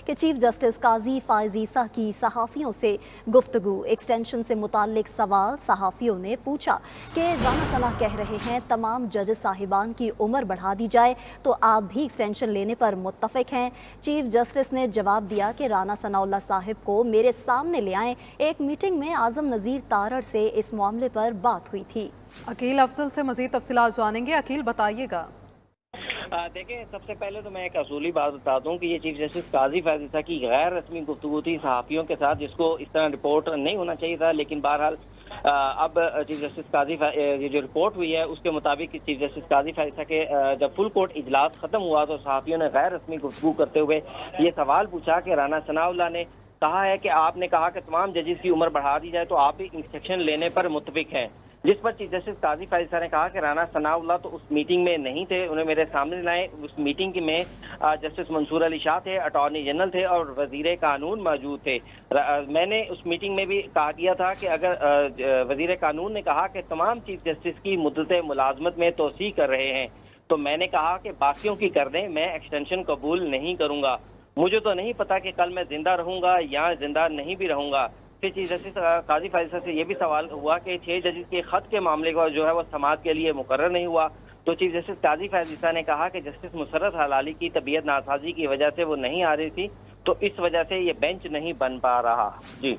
کہ chief justice قاضی فائز عیسیٰ کی صحافیوں سے گفتگو۔ ایکسٹینشن سے متعلق سوال صحافیوں نے پوچھا کہ رانا ثنا کہہ رہے ہیں تمام ججز صاحبان کی عمر بڑھا دی جائے تو آپ بھی ایکسٹینشن لینے پر متفق ہیں؟ چیف جسٹس نے جواب دیا کہ رانا ثناء اللہ صاحب کو میرے سامنے لے آئیں، ایک میٹنگ میں اعظم نذیر تارڑ سے اس معاملے پر بات ہوئی تھی۔ عقیل افضل سے مزید تفصیلات جانیں گے۔ عقیل بتائیے گا۔ دیکھیں، سب سے پہلے تو میں ایک اصولی بات بتا دوں کہ یہ چیف جسٹس قاضی فائز عیسیٰ کی غیر رسمی گفتگو تھی صحافیوں کے ساتھ، جس کو اس طرح رپورٹ نہیں ہونا چاہیے تھا، لیکن بہرحال اب چیف جسٹس قاضی یہ جو رپورٹ ہوئی ہے اس کے مطابق چیف جسٹس قاضی فائز عیسیٰ کے جب فل کورٹ اجلاس ختم ہوا تو صحافیوں نے غیر رسمی گفتگو کرتے ہوئے یہ سوال پوچھا کہ رانا ثناء اللہ نے کہا ہے کہ آپ نے کہا کہ تمام ججز کی عمر بڑھا دی جائے تو آپ بھی ایکسٹینشن لینے پر متفق ہیں، جس پر چیف جسٹس قاضی فائز عیسیٰ نے کہا کہ رانا ثناء اللہ تو اس میٹنگ میں نہیں تھے، انہیں میرے سامنے لائے۔ اس میٹنگ میں جسٹس منصور علی شاہ تھے، اٹارنی جنرل تھے اور وزیر قانون موجود تھے۔ میں نے اس میٹنگ میں بھی کہا دیا تھا کہ اگر وزیر قانون نے کہا کہ تمام چیف جسٹس کی مدت ملازمت میں توسیع کر رہے ہیں تو میں نے کہا کہ باقیوں کی کر دیں، میں ایکسٹینشن قبول نہیں کروں گا۔ مجھے تو نہیں پتا کہ کل میں زندہ رہوں گا یا زندہ نہیں بھی رہوں گا۔ پھر چیف جسٹس قاضی فائز عیسیٰ سے یہ بھی سوال ہوا کہ 6 ججز کے خط کے معاملے کو جو ہے وہ سماعت کے لیے مقرر نہیں ہوا، تو چیف جسٹس قاضی فائز عیسیٰ نے کہا کہ جسٹس مسرت حلالی کی طبیعت ناسازی کی وجہ سے وہ نہیں آ رہی تھی، تو اس وجہ سے یہ بینچ نہیں بن پا رہا۔ جی